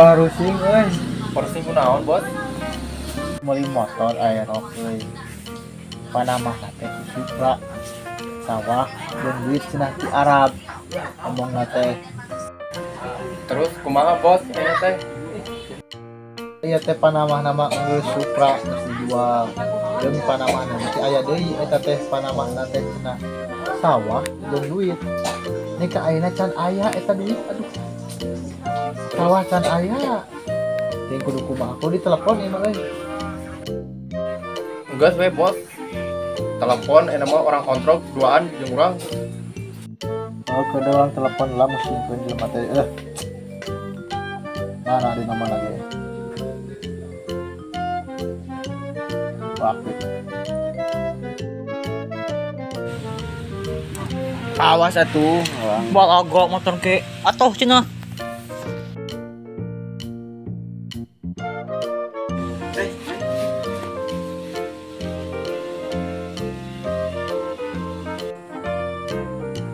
Kepala rusing euy. Persing kunaon, Bos? Meuli motor aerok euy. Panamah teh Supra. Sawah jeung duit cenah ti Arab. Omongna teh. Terus kumaha, Bos? Ini teh. Ieu teh panamah-nama geus Supra geus dijual. Jeung panamahna teh aya deui eta teh panamahna teh cenah sawah jeung duit. Nika ayeuna can aya eta duit. Aduh. Sawah can aya. Ting kudu kumaha? Kudu ditelepon ieu mah euy. Enggak we, Bos. Telepon mah orang kontrol duaan jeung urang. Oh, ke doang telepon lah musim jelema teh. Mana di nomor lagi? Waktu. Awas atuh. Bagagok motor ke atuh cenah.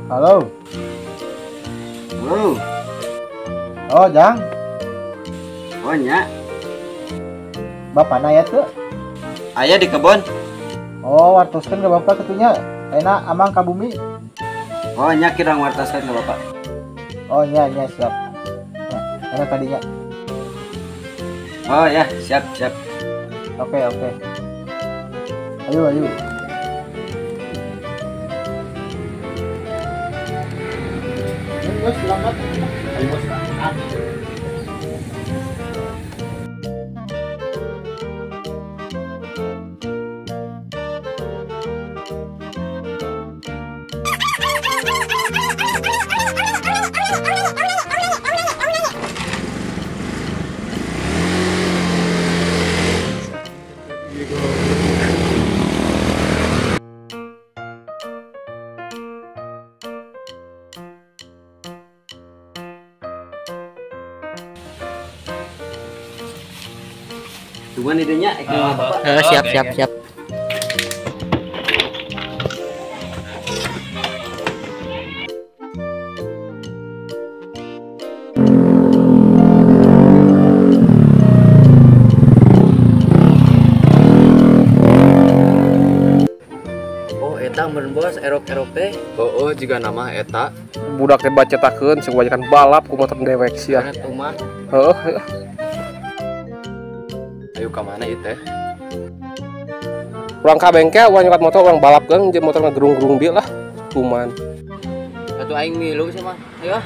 Halo. Oh, Oh, Jang. oh nya, Bapak naya tuh. aya di kebon. Oh, wartoskeun ke Bapak ketunya. Ayeuna amang ka bumi. Oh nya kirang wartaskeun ka Bapak. Oh, nya siap. Nah, enak tadinya. Oh ya, siap siap. Oke. Ayo. Bos, selamat. Ayo, Bos. Cuman idenya Bapak. Siap. Oh eta meureun Bos, erok-erok teh. Heueuh, jiga nama eta. Budak teh bacetakeun sing kebanyakan balap ku motor dewek sia. Kana tuh Heueuh. Ayo ka mana ieu teh? Urang ka bengkel, urang nyokat motor, urang balap geung jeung motor ngagerung-gerung deui lah. Kuman. Atuh aing milu sih mah. Ayo.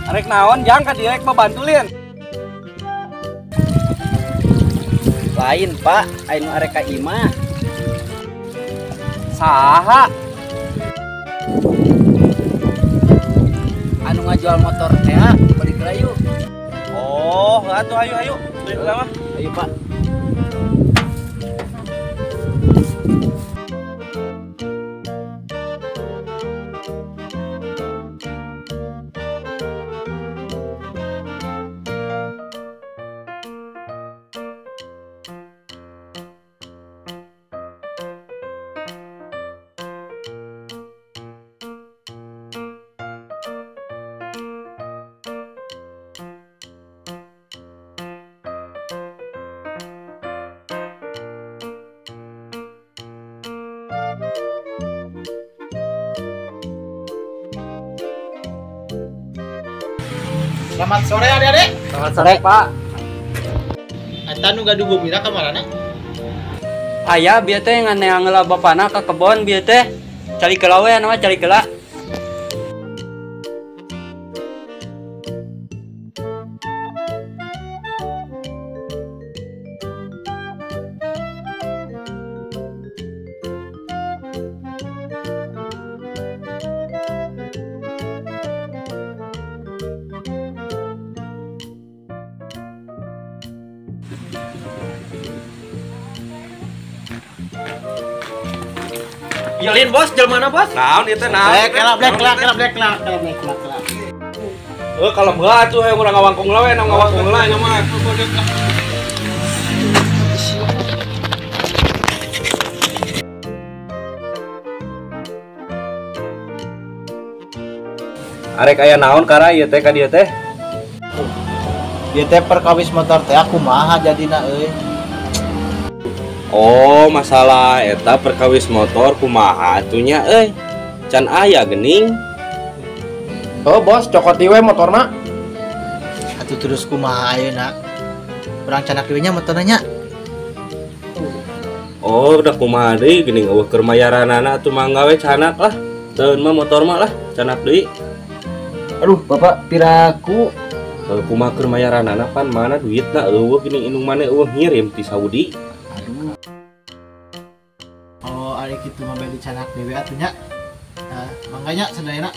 Arek naon jang ka dieu rek babantu lin. Lain Pak, aing arek ka imah. Saha? Anu ngajual motor teh, balik rayu. Oh, atuh ayo. Beli urang mah. Ayo Pak. Selamat sore adik-adik. Selamat sore, Pak. Eta nu gaduh bumina ka manana? Aya bieu teh nganeangeula bapana ka kebon bieu teh. Cari keula we anu mah cari keula. Yolin bos, jelmana bos? Naon ieu teh naon? Black lah. Kalau enggak tuh yang udah ngawangkung lawe, ngawangkung lawe mah. Arek aya naon kara ieu teh ka dieu teh? Dia teh perkawis motor teh aku maha jadina euy. Oh, masalah eta perkawis motor kumaha atunya euy? Can aya geuning. Oh bos, cokot iwe motorna. Atuh terus kumaha ayeuna? Urang canak deui nya motorna nya. Oh, udah kumaha deui geuning eueuh keur mayaranana atuh mangga we canak lah. Teueun mah motor mah lah, canak deui. Aduh, Bapak piraku. Kumaha keur mayaranana pan mana duitna eueuh geuning indung mana eueuh ngirim ti Saudi. Oh, ari kitu mah beli canak dewe atuh nya. Nah, mangga nya sadayana.